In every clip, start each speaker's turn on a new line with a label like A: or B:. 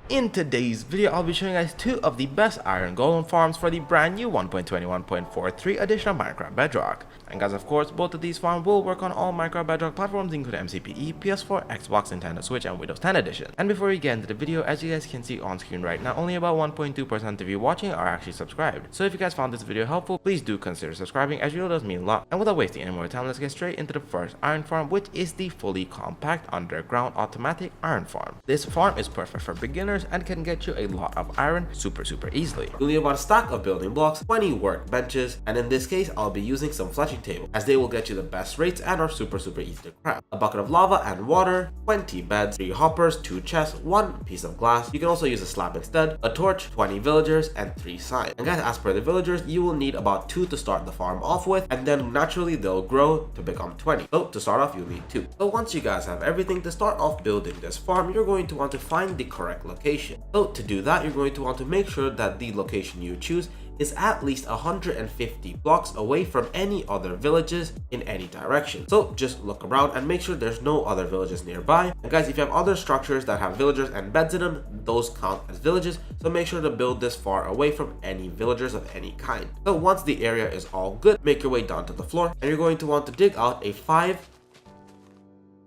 A: In today's video, I'll be showing you guys two of the best iron golem farms for the brand new 1.21.43 edition of Minecraft Bedrock. And guys, of course, both of these farms will work on all Minecraft Bedrock platforms including MCPE, PS4, Xbox, Nintendo Switch, and Windows 10 edition. And before we get into the video, as you guys can see on screen right now, only about 1.2% of you watching are actually subscribed. So if you guys found this video helpful, please do consider subscribing, as it really does mean a lot. And without wasting any more time, let's get straight into the first iron farm, which is the fully compact underground automatic iron farm. This farm is perfect for beginners and can get you a lot of iron super easily.
B: You'll need about a stack of building blocks, 20 workbenches, and in this case I'll be using some fletching tables as they will get you the best rates and are super easy to craft. A bucket of lava and water, 20 beds, 3 hoppers, 2 chests, 1 piece of glass. You can also use a slab instead, a torch, 20 villagers, and 3 signs. And guys, as per the villagers, you will need about 2 to start the farm off with, and then naturally they'll grow to become 20. So to start off, you'll need 2. So once you guys have everything to start off building this farm, you're going to want to find the correct location. So to do that, you're going to want to make sure that the location you choose is at least 150 blocks away from any other villages in any direction. So just look around and make sure there's no other villages nearby. And guys, if you have other structures that have villagers and beds in them, those count as villages. So make sure to build this far away from any villagers of any kind. So once the area is all good, make your way down to the floor and you're going to want to dig out a 5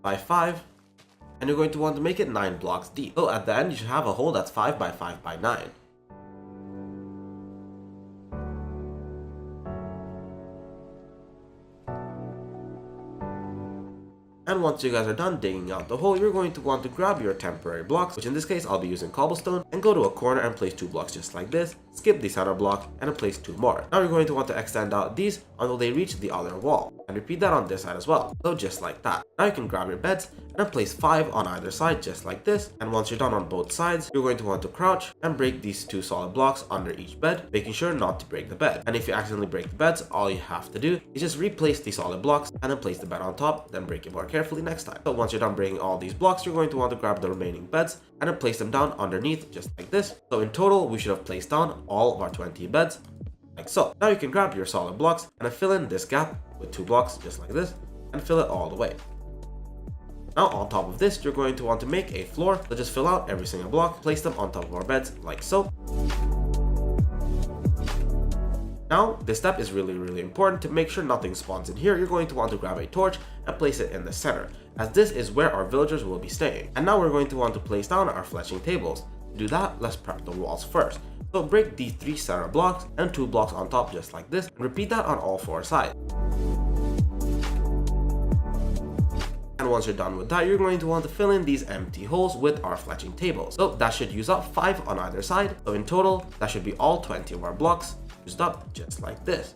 B: by 5 and you're going to want to make it 9 blocks deep. So at the end, you should have a hole that's 5 by 5 by 9. And once you guys are done digging out the hole, you're going to want to grab your temporary blocks, which in this case I'll be using cobblestone, and go to a corner and place 2 blocks just like this, skip the center block, and place 2 more. Now you're going to want to extend out these until they reach the other wall, and repeat that on this side as well, so just like that. Now you can grab your beds and place 5 on either side just like this, and once you're done on both sides, you're going to want to crouch and break these 2 solid blocks under each bed, making sure not to break the bed. And if you accidentally break the beds, all you have to do is just replace the solid blocks and then place the bed on top, then break it more carefully next time. So once you're done breaking all these blocks, you're going to want to grab the remaining beds and then place them down underneath just like this. So in total, we should have placed down all of our 20 beds like so. Now you can grab your solid blocks and then fill in this gap with 2 blocks just like this and fill it all the way. Now on top of this, you're going to want to make a floor, so just fill out every single block, place them on top of our beds like so. Now, this step is really important. To make sure nothing spawns in here, you're going to want to grab a torch and place it in the center, as this is where our villagers will be staying. And now we're going to want to place down our fletching tables. To do that, let's prep the walls first. So break these 3 center blocks and 2 blocks on top just like this, and repeat that on all 4 sides. And once you're done with that, you're going to want to fill in these empty holes with our fletching tables. So that should use up 5 on either side. So in total, that should be all 20 of our blocks used up just like this.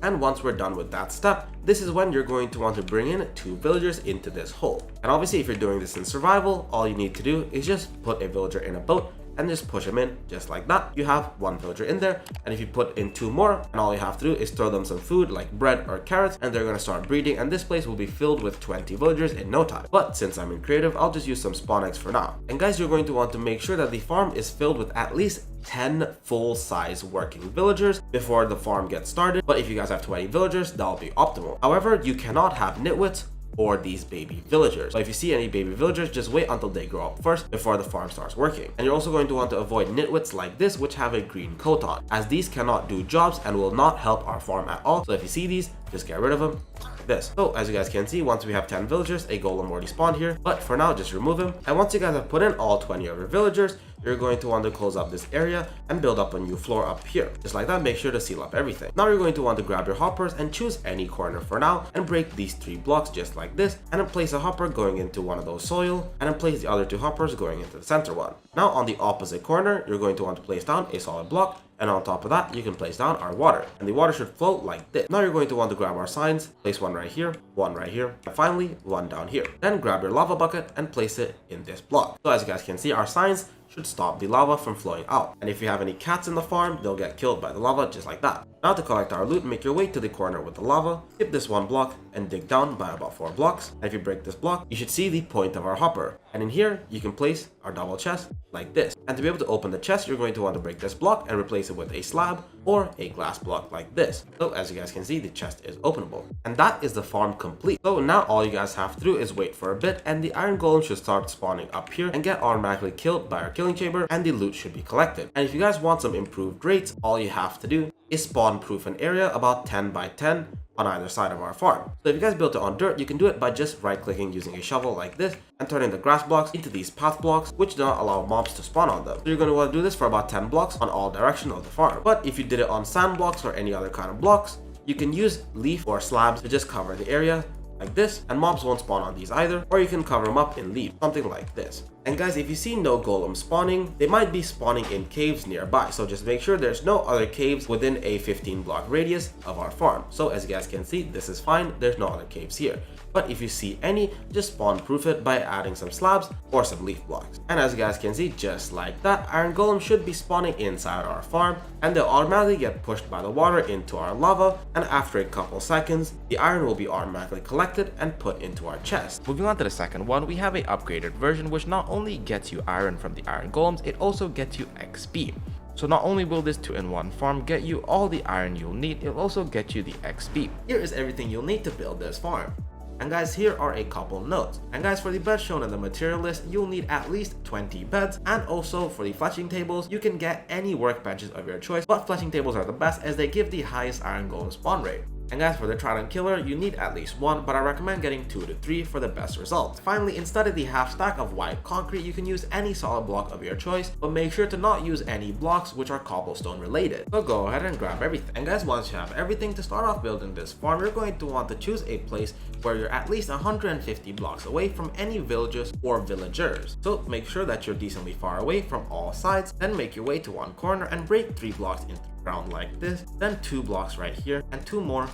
B: And once we're done with that step, this is when you're going to want to bring in 2 villagers into this hole. And obviously, if you're doing this in survival, all you need to do is just put a villager in a boat and just push them in just like that. You have 1 villager in there, and if you put in 2 more, and all you have to do is throw them some food like bread or carrots, and they're going to start breeding, and this place will be filled with 20 villagers in no time. But since I'm in creative, I'll just use some spawn eggs for now. And guys, you're going to want to make sure that the farm is filled with at least 10 full-size working villagers before the farm gets started. But if you guys have 20 villagers, that'll be optimal. However, you cannot have nitwits or these baby villagers. So if you see any baby villagers, just wait until they grow up first before the farm starts working. And you're also going to want to avoid nitwits like this, which have a green coat on, as these cannot do jobs and will not help our farm at all. So if you see these, just get rid of them like this. So as you guys can see, once we have 10 villagers, a golem already spawned here, but for now just remove him. And once you guys have put in all 20 of your villagers, you're going to want to close up this area and build up a new floor up here. Just like that, make sure to seal up everything. Now you're going to want to grab your hoppers and choose any corner for now and break these 3 blocks just like this, and then place a hopper going into one of those soil, and then place the other 2 hoppers going into the center one. Now on the opposite corner, you're going to want to place down a solid block, and on top of that, you can place down our water, and the water should flow like this. Now you're going to want to grab our signs, place 1 right here, 1 right here, and finally 1 down here. Then grab your lava bucket and place it in this block. So as you guys can see, our signs should stop the lava from flowing out. And if you have any cats in the farm, they'll get killed by the lava just like that. Now to collect our loot, make your way to the corner with the lava, skip this 1 block, and dig down by about 4 blocks. And if you break this block, you should see the point of our hopper. And in here, you can place our double chest like this. And to be able to open the chest, you're going to want to break this block and replace it with a slab or a glass block like this. So as you guys can see, the chest is openable. And that is the farm complete. So now all you guys have to do is wait for a bit, and the iron golem should start spawning up here and get automatically killed by our killing chamber, and the loot should be collected. And if you guys want some improved rates, all you have to do is spawn proof an area about 10 by 10 on either side of our farm. So if you guys built it on dirt, you can do it by just right clicking using a shovel like this and turning the grass blocks into these path blocks, which do not allow mobs to spawn on them. So you're going to want to do this for about 10 blocks on all directions of the farm. But if you did it on sand blocks or any other kind of blocks, you can use leaf or slabs to just cover the area like this, and mobs won't spawn on these either, or you can cover them up in leaf, something like this. And guys, if you see no golems spawning, they might be spawning in caves nearby, so just make sure there's no other caves within a 15 block radius of our farm. So as you guys can see, this is fine, there's no other caves here. But if you see any, just spawn proof it by adding some slabs or some leaf blocks. And as you guys can see, just like that, iron golem should be spawning inside our farm, and they'll automatically get pushed by the water into our lava, and after a couple seconds, the iron will be automatically collected and put into our chest.
A: Moving on to the second one, we have a upgraded version which not only gets you iron from the iron golems, it also gets you XP. So not only will this 2-in-1 farm get you all the iron you'll need, it'll also get you the XP.
B: Here is everything you'll need to build this farm. And guys, here are a couple notes. And guys, for the beds shown in the material list, you'll need at least 20 beds. And also for the fletching tables, you can get any workbenches of your choice, but fletching tables are the best as they give the highest iron golem spawn rate. And guys, for the Trident Killer, you need at least one, but I recommend getting 2 to 3 for the best results. Finally, instead of the half stack of white concrete, you can use any solid block of your choice, but make sure to not use any blocks which are cobblestone related. So go ahead and grab everything. And guys, once you have everything to start off building this farm, you're going to want to choose a place where you're at least 150 blocks away from any villages or villagers. So make sure that you're decently far away from all sides, then make your way to one corner and break 3 blocks into the ground like this, then 2 blocks right here and 2 more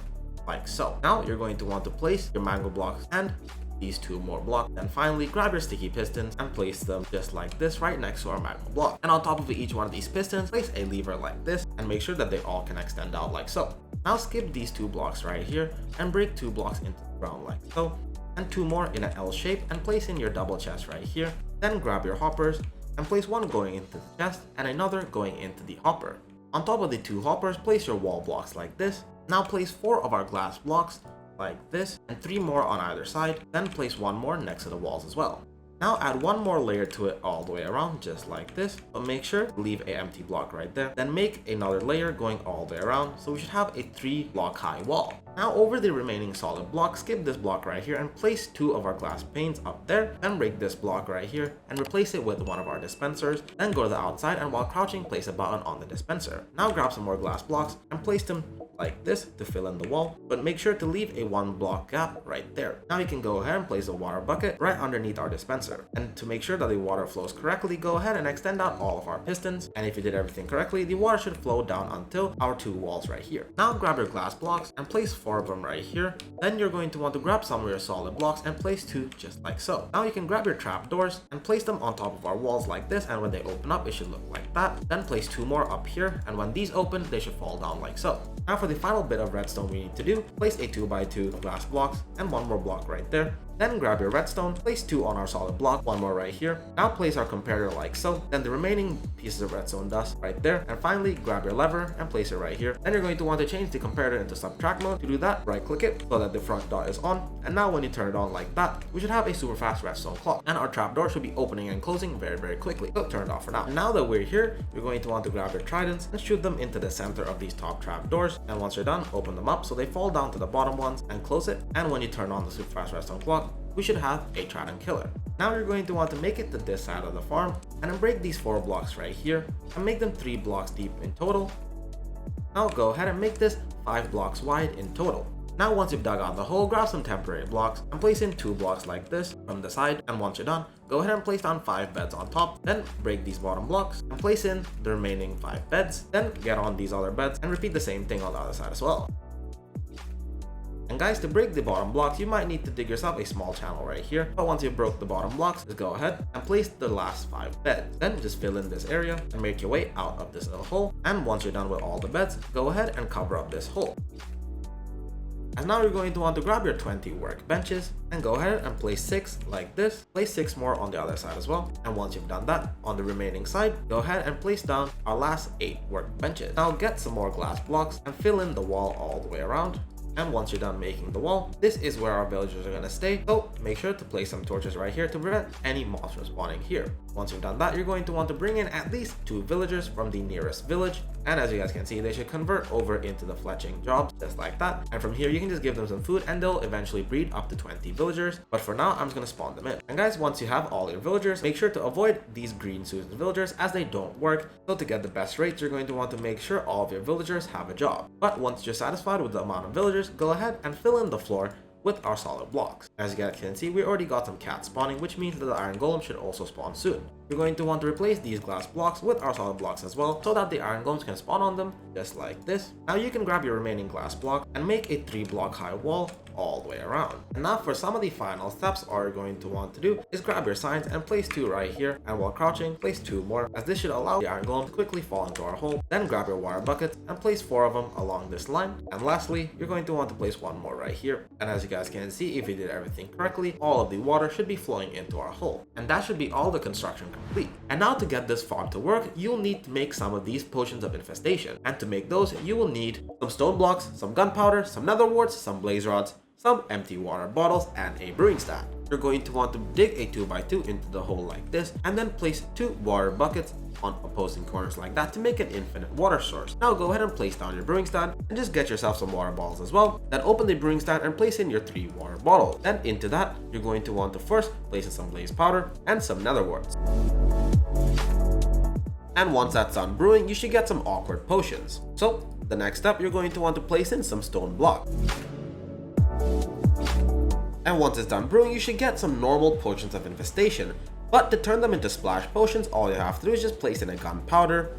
B: like so. Now you're going to want to place your mango blocks and these 2 more blocks. Then finally grab your sticky pistons and place them just like this right next to our mango block. And on top of each one of these pistons, place a lever like this and make sure that they all can extend out like so. Now skip these 2 blocks right here and break 2 blocks into the ground like so, and 2 more in an L shape and place in your double chest right here. Then grab your hoppers and place one going into the chest and another going into the hopper. On top of the 2 hoppers, place your wall blocks like this. Now place 4 of our glass blocks like this and 3 more on either side, then place 1 more next to the walls as well. Now add 1 more layer to it all the way around just like this, but make sure to leave an empty block right there. Then make another layer going all the way around, so we should have a 3 block high wall. Now over the remaining solid block, skip this block right here and place 2 of our glass panes up there, then break this block right here and replace it with one of our dispensers. Then go to the outside and while crouching, place a button on the dispenser. Now grab some more glass blocks and place them like this to fill in the wall, but make sure to leave a 1 block gap right there. Now you can go ahead and place a water bucket right underneath our dispenser. And to make sure that the water flows correctly, go ahead and extend out all of our pistons. And if you did everything correctly, the water should flow down until our 2 walls right here. Now grab your glass blocks and place 4 of them right here. Then you're going to want to grab some of your solid blocks and place 2 just like so. Now you can grab your trapdoors and place them on top of our walls like this, and when they open up, it should look like that. Then place 2 more up here, and when these open, they should fall down like so. Now for the final bit of redstone we need to do, place a 2x2 glass blocks and 1 more block right there. Then grab your redstone, place 2 on our solid block, 1 more right here. Now place our comparator like so, then the remaining pieces of redstone dust right there. And finally grab your lever and place it right here. Then you're going to want to change the comparator into subtract mode. To do that, right click it so that the front dot is on. And now when you turn it on like that, we should have a super fast redstone clock. And our trapdoor should be opening and closing very quickly. So turn it off for now. And now that we're here, you're going to want to grab your tridents and shoot them into the center of these top trapdoors. And once you're done, open them up so they fall down to the bottom ones and close it. And when you turn on the super fast redstone clock, we should have a Trident Killer. Now you're going to want to make it to this side of the farm and then break these 4 blocks right here and make them 3 blocks deep in total. Now go ahead and make this 5 blocks wide in total. Now once you've dug out the hole, grab some temporary blocks and place in 2 blocks like this from the side, and once you're done, go ahead and place down 5 beds on top, then break these bottom blocks and place in the remaining 5 beds, then get on these other beds and repeat the same thing on the other side as well. And guys, to break the bottom blocks, you might need to dig yourself a small channel right here. But once you broke the bottom blocks, just go ahead and place the last 5 beds. Then just fill in this area and make your way out of this little hole. And once you're done with all the beds, go ahead and cover up this hole. And now you're going to want to grab your 20 workbenches and go ahead and place 6 like this. Place 6 more on the other side as well. And once you've done that, on the remaining side, go ahead and place down our last 8 workbenches. Now get some more glass blocks and fill in the wall all the way around. And once you're done making the wall, this is where our villagers are gonna stay. So make sure to place some torches right here to prevent any mobs from spawning here. Once you've done that, you're going to want to bring in at least 2 villagers from the nearest village. And as you guys can see, they should convert over into the fletching jobs just like that. And from here, you can just give them some food and they'll eventually breed up to 20 villagers. But for now, I'm just gonna spawn them in. And guys, once you have all your villagers, make sure to avoid these green suited villagers as they don't work. So to get the best rates, you're going to want to make sure all of your villagers have a job. But once you're satisfied with the amount of villagers, go ahead and fill in the floor with our solid blocks. As you guys can see, we already got some cats spawning, which means that the iron golem should also spawn soon. You're going to want to replace these glass blocks with our solid blocks as well, so that the iron golems can spawn on them, just like this. Now you can grab your remaining glass block and make a 3-block high wall all the way around. And now for some of the final steps, all you're going to want to do is grab your signs and place 2 right here, and while crouching, place 2 more, as this should allow the iron golem to quickly fall into our hole. Then grab your water buckets and place 4 of them along this line. And lastly, you're going to want to place 1 more right here. And as you guys can see, if you did everything correctly, all of the water should be flowing into our hole. And that should be all the construction complete. And now to get this farm to work, you'll need to make some of these potions of infestation. And to make those, you will need some stone blocks, some gunpowder, some nether warts, some blaze rods, some empty water bottles, and a brewing stand. You're going to want to dig a 2x2 into the hole like this, and then place 2 water buckets on opposing corners like that to make an infinite water source. Now go ahead and place down your brewing stand and just get yourself some water bottles as well. Then open the brewing stand and place in your 3 water bottles. Then into that, you're going to want to first place in some blaze powder and some nether warts. And once that's done brewing, you should get some awkward potions. So the next step, you're going to want to place in some stone blocks. And once it's done brewing, you should get some normal potions of infestation. But to turn them into splash potions, all you have to do is just place in a gunpowder.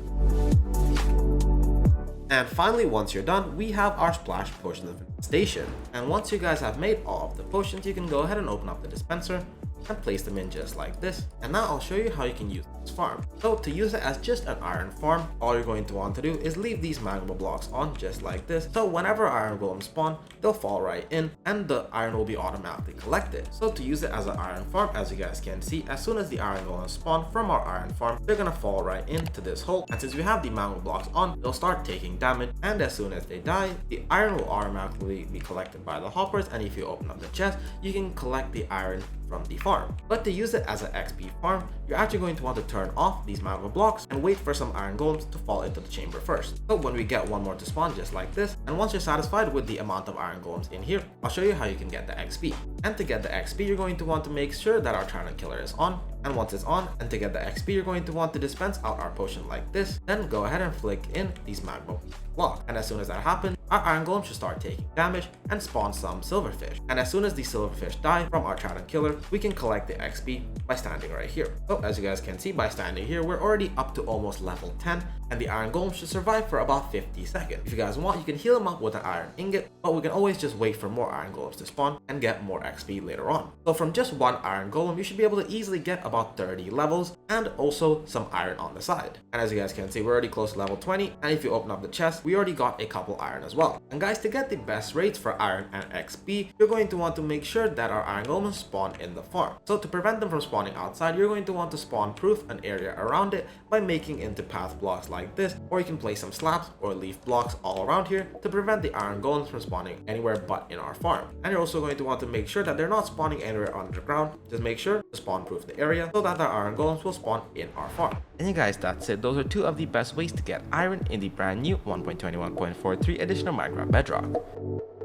B: And finally, once you're done, we have our splash potions of infestation. And once you guys have made all of the potions, you can go ahead and open up the dispenser and place them in just like this. And now I'll show you how you can use this farm. So to use it as just an iron farm, all you're going to want to do is leave these magma blocks on just like this. So whenever iron golems spawn, they'll fall right in and the iron will be automatically collected. So to use it as an iron farm, as you guys can see, as soon as the iron golems spawn from our iron farm, they're gonna fall right into this hole. And since we have the magma blocks on, they'll start taking damage. And as soon as they die, the iron will automatically be collected by the hoppers. And if you open up the chest, you can collect the iron from the farm. But to use it as an XP farm, you're actually going to want to turn off these magma blocks and wait for some iron golems to fall into the chamber first. So when we get 1 more to spawn just like this, and once you're satisfied with the amount of iron golems in here, I'll show you how you can get the XP. And to get the XP, you're going to want to make sure that our Tyrant Killer is on. And once it's on, and to get the XP, you're going to want to dispense out our potion like this. Then go ahead and flick in these magma blocks. And as soon as that happens, our iron golem should start taking damage and spawn some silverfish. And as soon as these silverfish die from our Tyrant Killer, we can collect the XP by standing right here. So as you guys can see, by standing here, we're already up to almost level 10, and the iron golem should survive for about 50 seconds. If you guys want, you can heal him up with an iron ingot, but we can always just wait for more iron golems to spawn and get more XP later on. So from just 1 iron golem, you should be able to easily get about 30 levels and also some iron on the side. And as you guys can see, we're already close to level 20, and if you open up the chest, we already got a couple iron as well. And guys, to get the best rates for iron and XP, you're going to want to make sure that our iron golems spawn in the farm. So to prevent them from spawning outside, you're going to want to spawn proof an area around it by making into path blocks like this, or you can place some slabs or leaf blocks all around here to prevent the iron golems from spawning anywhere but in our farm. And you're also going to want to make sure that they're not spawning anywhere underground. Just make sure to spawn proof the area so that the iron golems will spawn in our farm.
A: And you guys, that's it. Those are 2 of the best ways to get iron in the brand new 1.21.43 edition of Minecraft Bedrock.